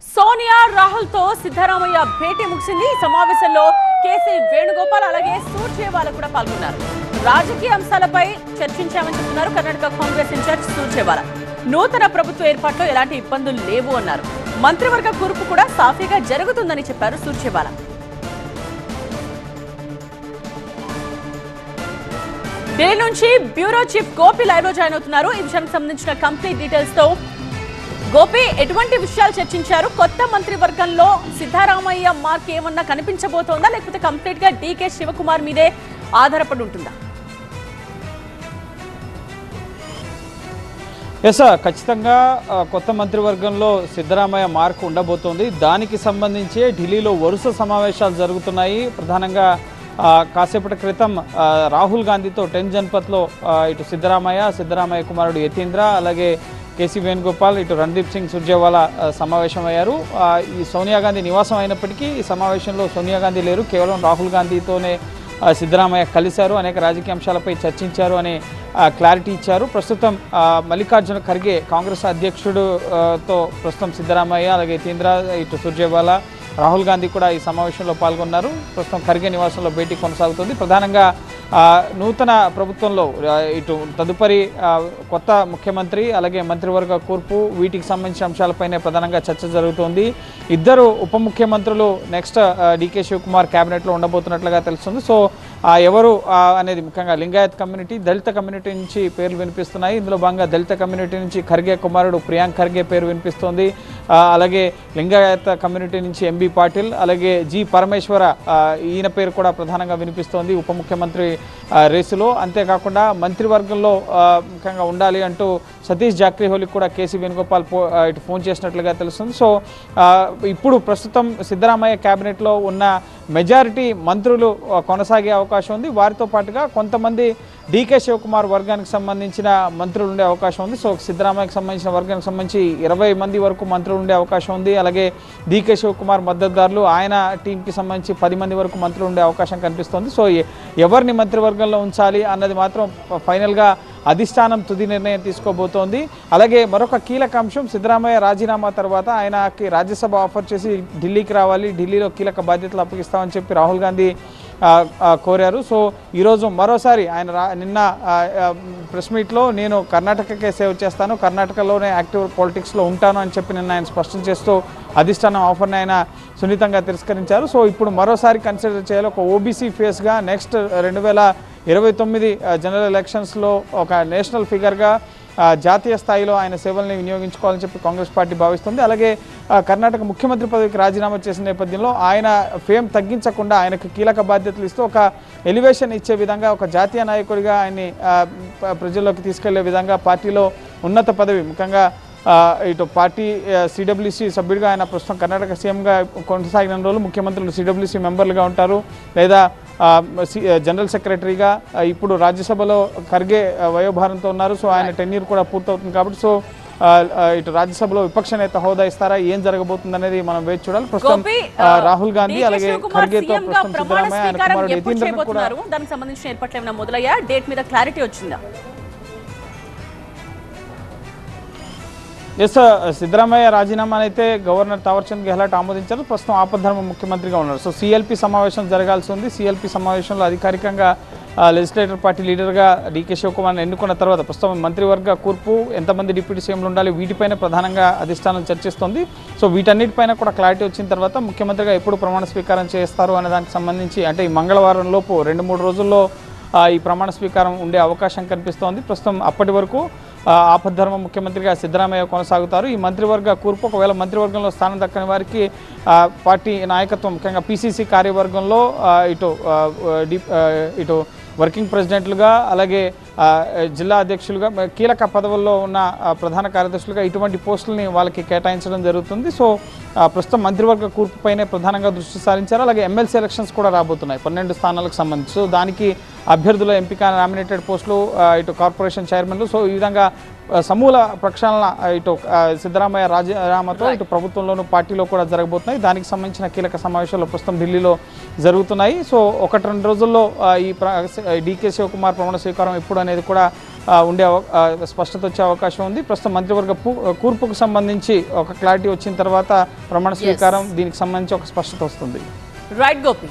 సోనియా రాహుల్ తో సిద్ధరామయ్య భేటీ ముగిసింది. ఈ సమావేశంలో కేసీ వేణుగోపాల్ అలాగే సూర్జేవాలా కూడా పాల్గొన్నారు. రాజకీయ అంశాలపై చర్చించామని చెప్తున్నారు కర్ణాటక కాంగ్రెస్ ఇన్ఛార్జ్ సూర్జేవాలా. నూతన ప్రభుత్వ ఏర్పాటులో ఎలాంటి ఇబ్బందులు లేవు అన్నారు. మంత్రివర్గ కూర్పు కూడా సాఫీగా జరుగుతుందని చెప్పారు సూర్జేవాలా. ఢిల్లీ నుంచి బ్యూరో చీఫ్ గోపి లైవ్ లో జాయిన్ అవుతున్నారు. ఈ విషయానికి సంబంధించిన కంప్లీట్ డీటెయిల్స్ తో గోపి, ఎటువంటి విషయాలు చర్చించారు? కొత్త మంత్రివర్గంలో సిద్ధరామయ్య మార్క్ ఏమన్నా కనిపించబోతోందా, లేకపోతే కంప్లీట్ గా డీకే శివకుమార్ మీదే ఆధారపడి ఉంటుందా? ఖచ్చితంగా కొత్త మంత్రివర్గంలో సిద్ధరామయ్య మార్క్ ఉండబోతోంది. దానికి సంబంధించి ఢిల్లీలో వరుస సమావేశాలు జరుగుతున్నాయి. ప్రధానంగా కాసేపటి క్రితం రాహుల్ గాంధీతో 10 జన్పథ్లో ఇటు సిద్ధరామయ్య కుమారుడు యతీంద్ర, అలాగే కేసీ వేణుగోపాల్, ఇటు రణదీప్ సింగ్ సుర్జేవాలా సమావేశమయ్యారు. ఈ సోనియా గాంధీ నివాసం అయినప్పటికీ ఈ సమావేశంలో సోనియా గాంధీ లేరు, కేవలం రాహుల్ గాంధీతోనే సిద్ధరామయ్య కలిశారు, అనేక రాజకీయ అంశాలపై చర్చించారు అనే క్లారిటీ ఇచ్చారు. ప్రస్తుతం మల్లికార్జున ఖర్గే కాంగ్రెస్ అధ్యక్షుడుతో ప్రస్తుతం సిద్ధరామయ్య, అలాగే యతీంద్ర, ఇటు సుర్జేవాలా, రాహుల్ గాంధీ కూడా ఈ సమావేశంలో పాల్గొన్నారు. ప్రస్తుతం ఖర్గే నివాసంలో భేటీ కొనసాగుతుంది. ప్రధానంగా నూతన ప్రభుత్వంలో ఇటు తదుపరి కొత్త ముఖ్యమంత్రి, అలాగే మంత్రివర్గ కూర్పు, వీటికి సంబంధించిన అంశాలపైనే ప్రధానంగా చర్చ జరుగుతోంది. ఇద్దరు ఉప ముఖ్యమంత్రులు నెక్స్ట్ డీకే శివకుమార్ క్యాబినెట్లో ఉండబోతున్నట్లుగా తెలుస్తుంది. సో ఎవరు అనేది ముఖ్యంగా లింగాయత్ కమ్యూనిటీ, దళిత కమ్యూనిటీ నుంచి పేర్లు వినిపిస్తున్నాయి. ఇందులో భాగంగా దళిత కమ్యూనిటీ నుంచి ఖర్గే కుమారుడు ప్రియాంక్ ఖర్గే పేరు వినిపిస్తోంది. అలాగే లింగాయత్ కమ్యూనిటీ నుంచి ఎంబీ పాటిల్, అలాగే జి పరమేశ్వర, ఈయన పేరు కూడా ప్రధానంగా వినిపిస్తోంది ఉప ముఖ్యమంత్రి రేసులో. అంతేకాకుండా మంత్రివర్గంలో ముఖ్యంగా ఉండాలి అంటూ సతీష్ జాక్రిహోలికి కూడా కేసీ వేణుగోపాల్ ఇటు ఫోన్ చేసినట్లుగా తెలుస్తుంది. సో ఇప్పుడు ప్రస్తుతం సిద్ధరామయ్య క్యాబినెట్లో ఉన్న మెజారిటీ మంత్రులు కొనసాగే అవకాశం ఉంది. వారితో పాటుగా కొంతమంది డీకే శివకుమార్ వర్గానికి సంబంధించిన మంత్రులు ఉండే అవకాశం ఉంది. సో సిద్ధరామయ్యకి సంబంధించిన వర్గానికి సంబంధించి 20 మంది వరకు మంత్రులు ఉండే అవకాశం ఉంది. అలాగే డీకే శివకుమార్ మద్దతుదారులు, ఆయన టీంకి సంబంధించి 10 మంది వరకు మంత్రులు ఉండే అవకాశం కనిపిస్తుంది. సో ఎవరిని మంత్రివర్గంలో ఉంచాలి అన్నది మాత్రం ఫైనల్గా అధిష్టానం తుది నిర్ణయం తీసుకోబోతోంది. అలాగే మరొక కీలక అంశం, సిద్ధరామయ్య రాజీనామా తర్వాత ఆయనకి రాజ్యసభ ఆఫర్ చేసి ఢిల్లీకి రావాలి, ఢిల్లీలో కీలక బాధ్యతలు అప్పగిస్తామని చెప్పి రాహుల్ గాంధీ కోరారు. సో ఈరోజు మరోసారి ఆయన నిన్న ప్రెస్ మీట్లో నేను కర్ణాటకకే సేవ్ చేస్తాను, కర్ణాటకలోనే యాక్టివ్ పాలిటిక్స్లో ఉంటాను అని చెప్పి నిన్న ఆయన స్పష్టం చేస్తూ అధిష్టానం ఆఫర్ని ఆయన సున్నితంగా తిరస్కరించారు. సో ఇప్పుడు మరోసారి కన్సిడర్ చేయాలి. ఒక ఓబీసీ ఫేస్గా నెక్స్ట్ 2029 జనరల్ ఎలక్షన్స్లో ఒక నేషనల్ ఫిగర్గా జాతీయ స్థాయిలో ఆయన సేవల్ని వినియోగించుకోవాలని చెప్పి కాంగ్రెస్ పార్టీ భావిస్తుంది. అలాగే కర్ణాటక ముఖ్యమంత్రి పదవికి రాజీనామా చేసిన నేపథ్యంలో ఆయన ఫేమ్ తగ్గించకుండా ఆయనకు కీలక బాధ్యతలు ఇస్తూ ఒక ఎలివేషన్ ఇచ్చే విధంగా, ఒక జాతీయ నాయకుడిగా ఆయన్ని ప్రజల్లోకి తీసుకెళ్లే విధంగా పార్టీలో ఉన్నత పదవి, ముఖ్యంగా ఇటు పార్టీ సిడబ్ల్యూసీ సభ్యుడిగా ఆయన ప్రస్తుతం కర్ణాటక సీఎంగా కొనసాగిన రోజులు ముఖ్యమంత్రులు సిడబ్ల్యూసీ మెంబర్లుగా ఉంటారు, లేదా జనరల్ సెక్రటరీగా. ఇప్పుడు రాజ్యసభలో ఖర్గే వయోభారంతో ఉన్నారు. సో ఆయన టెన్యూర్ కూడా పూర్తవుతుంది కాబట్టి సో ఇటు రాజ్యసభలో విపక్ష నేత హోదా ఇస్తారా, ఏం జరగబోతుంది అనేది మనం వేచి చూడాలి. ప్రస్తుతం రాహుల్ గాంధీ అలాగే ఖర్గేతో ప్రస్తుతం సిద్ధరామయ్య, ఆయన కుమారుడు యతీంద్ర కూడా దానికి సంబంధించిన ఏర్పాట్లు ఏమైనా మొదలయ్యా? డేట్ మీద క్లారిటీ వచ్చిందా? సిద్ధరామయ్య రాజీనామాను అయితే గవర్నర్ తావర్చంద్ గెహ్లాట్ ఆమోదించారు. ప్రస్తుతం ఆపద్ధర్మ ముఖ్యమంత్రిగా ఉన్నారు. సో సిఎల్పి సమావేశం జరగాల్సి ఉంది. సిఎల్పి సమావేశంలో అధికారికంగా లెజిస్లేటివ్ పార్టీ లీడర్గా డీకే శివకుమార్ని ఎన్నుకున్న తర్వాత ప్రస్తుతం మంత్రివర్గ కూర్పు, ఎంతమంది డిప్యూటీ సీఎంలు ఉండాలి, వీటిపైన ప్రధానంగా అధిష్టానం చర్చిస్తోంది. సో వీటన్నిటిపైన కూడా క్లారిటీ వచ్చిన తర్వాత ముఖ్యమంత్రిగా ఎప్పుడు ప్రమాణ స్వీకారం చేస్తారు అనే దానికి సంబంధించి, అంటే ఈ మంగళవారం లోపు 2-3 రోజుల్లో ఈ ప్రమాణ స్వీకారం ఉండే అవకాశం కనిపిస్తోంది. ప్రస్తుతం అప్పటి వరకు ఆపద్ధర్మ ముఖ్యమంత్రిగా సిద్ధరామయ్య కొనసాగుతారు. ఈ మంత్రివర్గ కూర్పు, ఒకవేళ మంత్రివర్గంలో స్థానం దక్కని వారికి పార్టీ నాయకత్వం, ముఖ్యంగా పీసీసీ కార్యవర్గంలో ఇటు వర్కింగ్ ప్రెసిడెంట్లుగా, అలాగే జిల్లా అధ్యక్షులుగా, కీలక పదవుల్లో ఉన్న ప్రధాన కార్యదర్శులుగా ఇటువంటి పోస్టులని వాళ్ళకి కేటాయించడం జరుగుతుంది. సో ప్రస్తుతం మంత్రివర్గ కూర్పుపైనే ప్రధానంగా దృష్టి సారించారు. అలాగే ఎమ్మెల్సీ ఎలక్షన్స్ కూడా రాబోతున్నాయి 12 స్థానాలకు సంబంధించి. సో దానికి అభ్యర్థుల ఎంపిక, నామినేటెడ్ పోస్టులు, ఇటు కార్పొరేషన్ చైర్మన్లు, సో ఈ విధంగా సమూల ప్రక్షాళన ఇటు సిద్ధరామయ్య రాజీనామాతో ఇటు ప్రభుత్వంలోనూ పార్టీలో కూడా జరగబోతున్నాయి. దానికి సంబంధించిన కీలక సమావేశాలు ప్రస్తుతం ఢిల్లీలో జరుగుతున్నాయి. సో 1-2 రోజుల్లో ఈ డీకే శివకుమార్ ప్రమాణ స్వీకారం ఎప్పుడు అనేది కూడా స్పష్టత వచ్చే అవకాశం ఉంది. ప్రస్తుతం మంత్రివర్గ కూర్పుకు సంబంధించి ఒక క్లారిటీ వచ్చిన తర్వాత ప్రమాణ స్వీకారం దీనికి సంబంధించి ఒక స్పష్టత వస్తుంది. రైట్ గోపి.